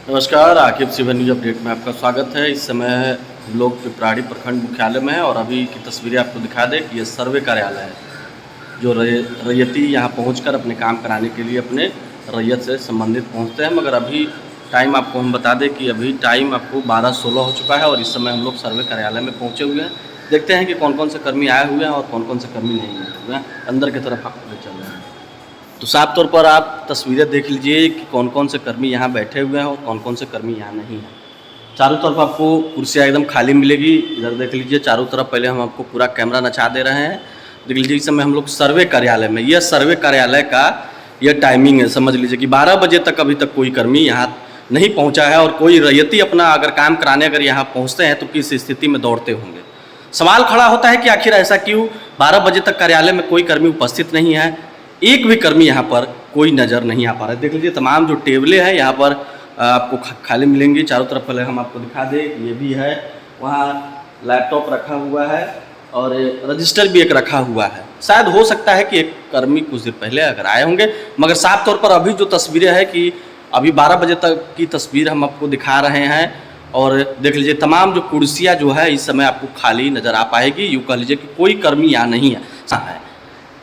नमस्कार, Aqib Sivan news update में आपका स्वागत है। इस समय हम लोग पिपराड़ी प्रखंड मुख्यालय में हैं और अभी की तस्वीरें आपको दिखा दें कि ये सर्वे कार्यालय है जो रैयती यहाँ पहुंचकर अपने काम कराने के लिए अपने रैयत से संबंधित पहुंचते हैं। मगर अभी टाइम आपको हम बता दें कि अभी टाइम आपको 12:16 हो चुका है और इस समय हम लोग सर्वे कार्यालय में पहुँचे हुए हैं। देखते हैं कि कौन कौन से कर्मी आए हुए हैं और कौन कौन से कर्मी नहीं आए हुए हैं। अंदर की तरफ आपको ले चल रहे हैं तो साफ तौर पर आप तस्वीरें देख लीजिए कि कौन कौन से कर्मी यहाँ बैठे हुए हैं और कौन कौन से कर्मी यहाँ नहीं हैं। चारों तरफ आपको कुर्सियाँ एकदम खाली मिलेगी। इधर देख लीजिए चारों तरफ। पहले हम आपको पूरा कैमरा नचा दे रहे हैं। देख लीजिए इस समय हम लोग सर्वे कार्यालय में, यह सर्वे कार्यालय का यह टाइमिंग है। समझ लीजिए कि 12 बजे तक अभी तक कोई कर्मी यहाँ नहीं पहुँचा है और कोई रैयती अपना अगर काम कराने अगर यहाँ पहुँचते हैं तो किस स्थिति में दौड़ते होंगे। सवाल खड़ा होता है कि आखिर ऐसा क्यों 12 बजे तक कार्यालय में कोई कर्मी उपस्थित नहीं है, एक भी कर्मी यहाँ पर कोई नज़र नहीं आ पा रहा है। देख लीजिए तमाम जो टेबलें हैं यहाँ पर आपको खाली मिलेंगी चारों तरफ। पहले हम आपको दिखा दें, ये भी है, वहाँ लैपटॉप रखा हुआ है और रजिस्टर भी एक रखा हुआ है। शायद हो सकता है कि एक कर्मी कुछ देर पहले अगर आए होंगे, मगर साफ तौर पर अभी जो तस्वीरें हैं कि अभी 12 बजे तक की तस्वीर हम आपको दिखा रहे हैं। और देख लीजिए तमाम जो कुर्सियाँ जो है इस समय आपको खाली नज़र आ पाएगी। यूँ कह लीजिए कि कोई कर्मी यहाँ नहीं है।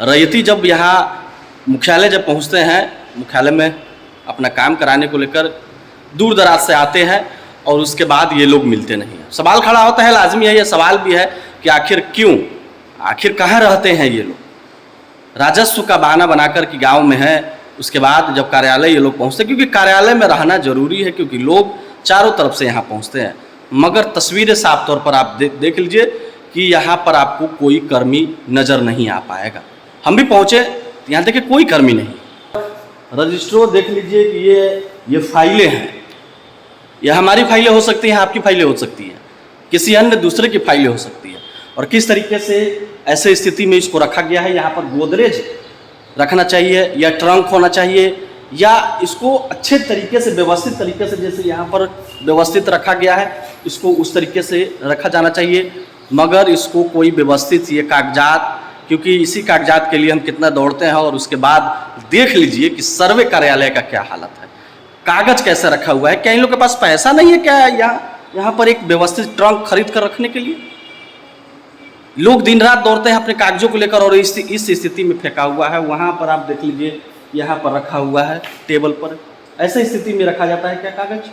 रैयती जब यहाँ मुख्यालय जब पहुँचते हैं, मुख्यालय में अपना काम कराने को लेकर दूर दराज से आते हैं और उसके बाद ये लोग मिलते नहीं हैं। सवाल खड़ा होता है, लाजमी है, ये सवाल भी है कि आखिर क्यों, आखिर कहाँ रहते हैं ये लोग। राजस्व का बहाना बनाकर कि गांव में है, उसके बाद जब कार्यालय ये लोग पहुँचते, क्योंकि कार्यालय में रहना जरूरी है क्योंकि लोग चारों तरफ से यहाँ पहुँचते हैं। मगर तस्वीरें साफ तौर पर आप देख लीजिए कि यहाँ पर आपको कोई कर्मी नज़र नहीं आ पाएगा। हम भी पहुँचे, यहाँ देखिए कोई कर्मी नहीं। रजिस्ट्रो देख लीजिए कि ये फाइलें हैं। यह हमारी फाइलें हो सकती हैं, आपकी फाइलें हो सकती हैं, किसी अन्य दूसरे की फाइलें हो सकती हैं। और किस तरीके से ऐसे स्थिति में इसको रखा गया है, यहाँ पर गोदरेज रखना चाहिए या ट्रंक होना चाहिए, या इसको अच्छे तरीके से व्यवस्थित तरीके से जैसे यहाँ पर व्यवस्थित रखा गया है इसको उस तरीके से रखा जाना चाहिए। मगर इसको कोई व्यवस्थित ये कागजात, क्योंकि इसी कागजात के लिए हम कितना दौड़ते हैं। और उसके बाद देख लीजिए कि सर्वे कार्यालय का क्या हालत है, कागज कैसे रखा हुआ है। क्या इन लोग के पास पैसा नहीं है क्या यहाँ पर एक व्यवस्थित ट्रंक खरीद कर रखने के लिए? लोग दिन रात दौड़ते हैं अपने कागजों को लेकर और इस स्थिति में फेंका हुआ है। वहाँ पर आप देख लीजिए यहाँ पर रखा हुआ है टेबल पर। ऐसे स्थिति में रखा जाता है क्या कागज?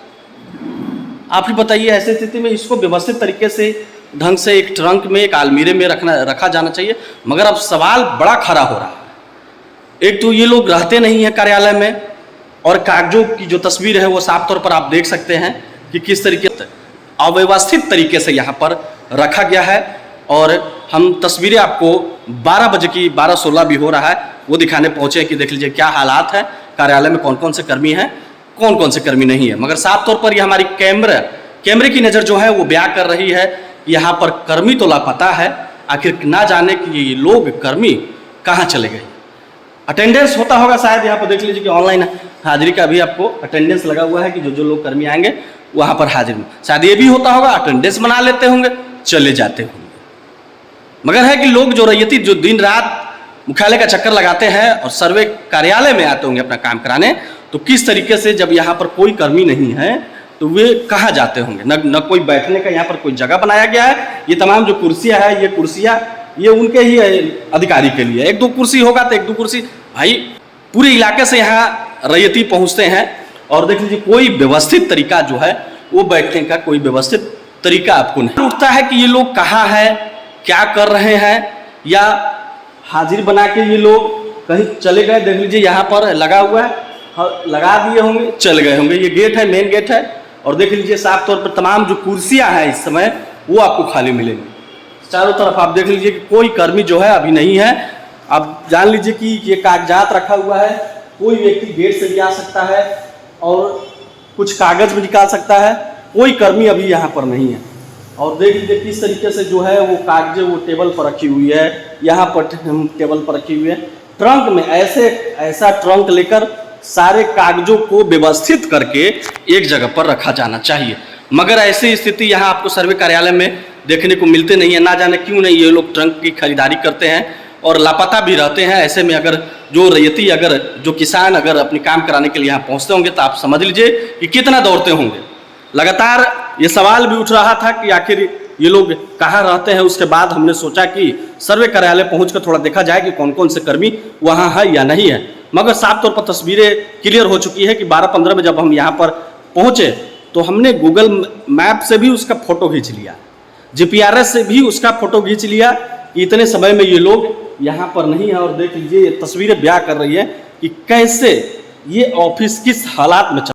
आप ही बताइए। ऐसे स्थिति में इसको व्यवस्थित तरीके से ढंग से एक ट्रंक में, एक अलमीरे में रखा जाना चाहिए। मगर अब सवाल बड़ा खड़ा हो रहा है। एक तो ये लोग रहते नहीं हैं कार्यालय में और कागजों की जो तस्वीर है वो साफ तौर पर आप देख सकते हैं कि किस तरीके से अव्यवस्थित तरीके से यहाँ पर रखा गया है। और हम तस्वीरें आपको 12 बजे की 12:16 भी हो रहा है वो दिखाने पहुँचे कि देख लीजिए क्या हालात है कार्यालय में, कौन कौन से कर्मी हैं, कौन कौन से कर्मी नहीं है। मगर साफ तौर पर यह हमारी कैमरे की नज़र जो है वो बयां कर रही है यहाँ पर कर्मी तो लापता है। आखिर ना जाने कि ये लोग कर्मी कहाँ चले गए। अटेंडेंस होता होगा शायद, यहाँ पर देख लीजिए कि ऑनलाइन हाजिरी का भी आपको अटेंडेंस लगा हुआ है कि जो लोग कर्मी आएंगे वहाँ पर हाजिर में शायद ये भी होता होगा, अटेंडेंस बना लेते होंगे, चले जाते होंगे। मगर है कि लोग जो रैयती जो दिन रात मुख्यालय का चक्कर लगाते हैं और सर्वे कार्यालय में आते होंगे अपना काम कराने, तो किस तरीके से जब यहाँ पर कोई कर्मी नहीं है तो वे कहाँ जाते होंगे। न कोई बैठने का यहाँ पर कोई जगह बनाया गया है। ये तमाम जो कुर्सियाँ हैं, ये कुर्सियाँ ये उनके ही अधिकारी के लिए। एक दो कुर्सी होगा तो एक दो कुर्सी, भाई पूरे इलाके से यहाँ रैयती पहुँचते हैं और देख लीजिए कोई व्यवस्थित तरीका जो है वो बैठने का कोई व्यवस्थित तरीका आपको नहीं उठता है कि ये लोग कहाँ हैं, क्या कर रहे हैं, या हाजिर बना के ये लोग कहीं चले गए। देख लीजिए यहाँ पर लगा हुआ है, लगा दिए होंगे, चल गए होंगे। ये गेट है, मेन गेट है। और देख लीजिए साफ तौर पर तमाम जो कुर्सियां हैं इस समय वो आपको खाली मिलेंगी चारों तरफ। आप देख लीजिए कि कोई कर्मी जो है अभी नहीं है। अब जान लीजिए कि ये कागजात रखा हुआ है, कोई व्यक्ति गेट से भी आ सकता है और कुछ कागज भी निकाल सकता है। कोई कर्मी अभी यहाँ पर नहीं है। और देख लीजिए किस तरीके से जो है वो कागजें वो टेबल पर रखी हुई है, यहाँ पर टेबल पर रखी हुई है। ट्रंक में ऐसा ट्रंक लेकर सारे कागजों को व्यवस्थित करके एक जगह पर रखा जाना चाहिए। मगर ऐसी स्थिति यहाँ आपको सर्वे कार्यालय में देखने को मिलते नहीं है। ना जाने क्यों नहीं ये लोग ट्रंक की खरीदारी करते हैं और लापता भी रहते हैं। ऐसे में अगर जो रैयती जो किसान अगर अपने काम कराने के लिए यहाँ पहुँचते होंगे तो आप समझ लीजिए कि कितना दौड़ते होंगे। लगातार ये सवाल भी उठ रहा था कि आखिर ये लोग कहाँ रहते हैं। उसके बाद हमने सोचा कि सर्वे कार्यालय पहुंचकर थोड़ा देखा जाए कि कौन कौन से कर्मी वहाँ है या नहीं है। मगर साफ तौर पर तस्वीरें क्लियर हो चुकी है कि 12-15 में जब हम यहाँ पर पहुँचे तो हमने गूगल मैप से भी उसका फ़ोटो खींच लिया, GPRS से भी उसका फ़ोटो खींच लिया कि इतने समय में ये लोग यहाँ पर नहीं है। और देख लीजिए ये तस्वीरें बयां कर रही है कि कैसे ये ऑफिस किस हालात में चल